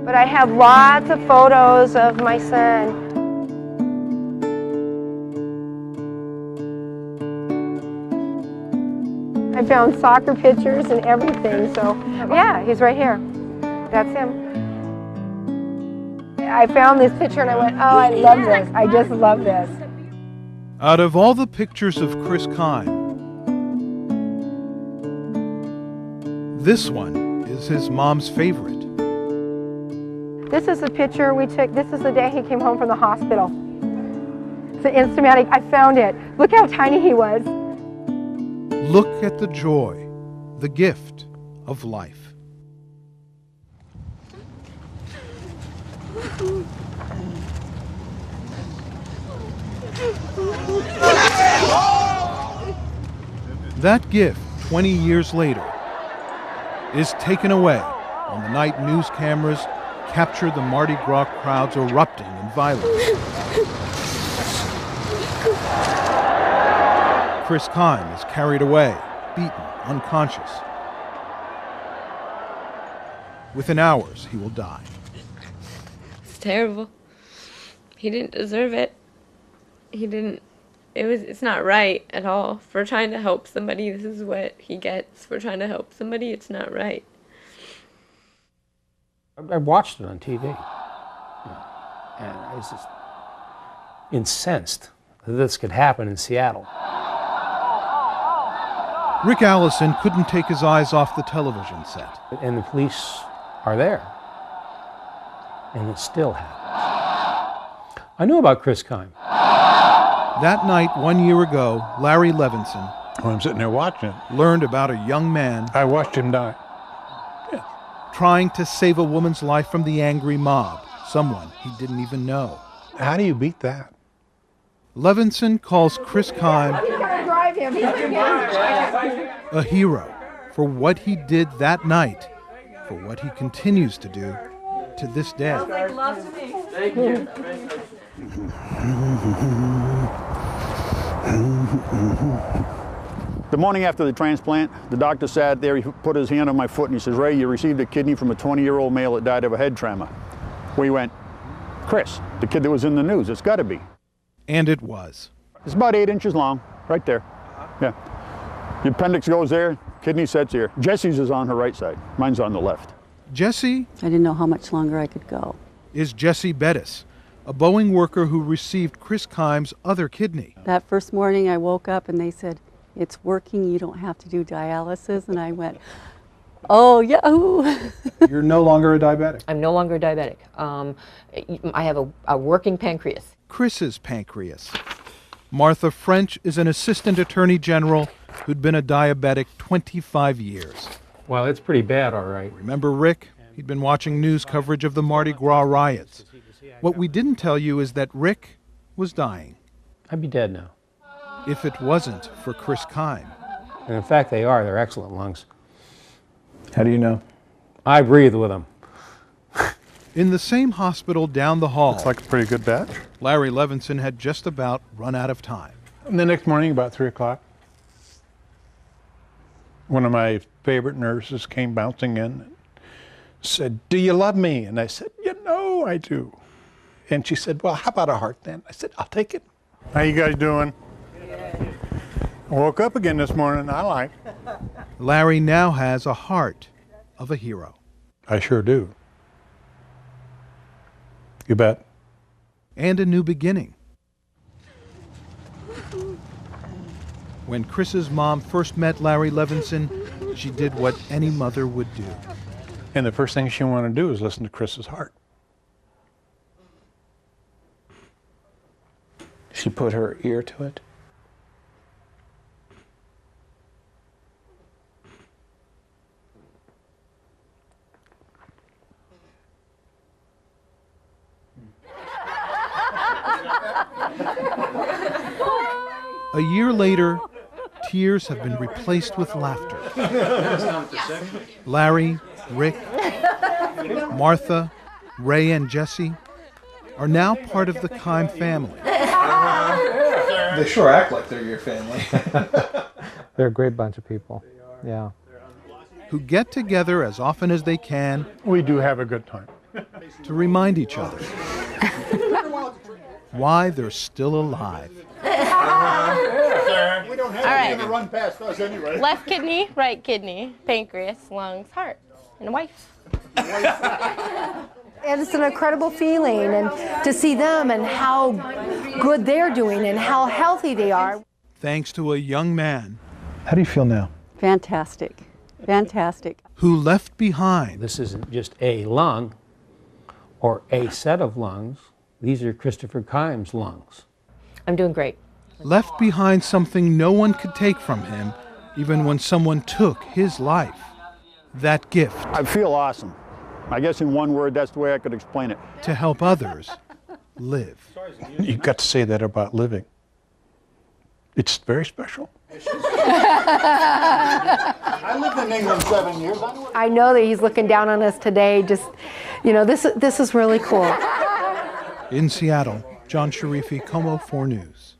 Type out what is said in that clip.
But I have lots of photos of my son. I found soccer pictures and everything, so yeah, he's right here. That's him. I found this picture and I went, oh, I love this. I just love this. Out of all the pictures of Kris Kime, this one is his mom's favorite. This is the picture we took. This is the day he came home from the hospital. It's an Instamatic. I found it. Look how tiny he was. Look at the joy, the gift of life. That gift, 20 years later, is taken away on the night news cameras capture the Mardi Gras crowds erupting in violence. Kris Kime is carried away, beaten, unconscious. Within hours, he will die. It's terrible. He didn't deserve it. He didn't. It's not right at all. For trying to help somebody, this is what he gets. For trying to help somebody, it's not right. I watched it on TV, and I was just incensed that this could happen in Seattle. Rick Allison couldn't take his eyes off the television set. And the police are there, and it still happens. I knew about Kris Kime. That night, 1 year ago, Larry Levinson I'm sitting there watching it. learned about a young man I watched him die. trying to save a woman's life from the angry mob, someone he didn't even know. How do you beat that? Levinson calls Kris Kime a hero for what he did that night, for what he continues to do to this day. Thank you. The morning after the transplant, the doctor sat there, he put his hand on my foot and he says, Ray, you received a kidney from a 20-year-old male that died of a head trauma. We went, Kris, the kid that was in the news, it's got to be. And it was. It's about 8 inches long, right there. Yeah. The appendix goes there, kidney sets here. Jesse's is on her right side, mine's on the left. Jesse I didn't know how much longer I could go. is Jesse Bettis, a Boeing worker who received Kris Kime's other kidney. That first morning I woke up and they said, it's working, you don't have to do dialysis. And I went, oh, yahoo! You're no longer a diabetic. I'm no longer diabetic. I have a working pancreas. Chris's pancreas. Martha French is an assistant attorney general who'd been a diabetic 25 years. Well, it's pretty bad, all right. Remember Rick? He'd been watching news coverage of the Mardi Gras riots. What we didn't tell you is that Rick was dying. I'd be dead now. If it wasn't for Kris Kime. And in fact, they are. They're excellent lungs. How do you know? I breathe with them. In the same hospital down the hall, Looks like a pretty good batch. Larry Levinson had just about run out of time. And the next morning, about 3 o'clock, one of my favorite nurses came bouncing in and said, do you love me? And I said, you know I do. And she said, well, how about a heart then? I said, I'll take it. How you guys doing? I woke up again this morning. I like. Larry now has a heart of a hero. I sure do. You bet. And a new beginning. When Chris's mom first met Larry Levinson, she did what any mother would do. And the first thing she wanted to do is listen to Chris's heart. She put her ear to it. A year later, tears have been replaced with laughter. Larry, Rick, Martha, Ray, and Jesse are now part of the Kime family. They sure act like they're your family. They're a great bunch of people. Yeah. Who get together as often as they can We do have a good time. to remind each other why they're still alive. We don't have right. to run past us anyway. Left kidney, right kidney, pancreas, lungs, heart, and a wife. And it's an incredible feeling, and to see them and how good they're doing and how healthy they are. Thanks to a young man How do you feel now? Fantastic. Fantastic. who left behind This isn't just a lung or a set of lungs. These are Christopher Kime's lungs. I'm doing great. left behind something no one could take from him, even when someone took his life. That gift I feel awesome. I guess in one word, that's the way I could explain it. to help others live. You got to say that about living. It's very special. I lived in England 7 years. I know that he's looking down on us today. Just, this is really cool. In Seattle, John Sharifi, Como 4 News.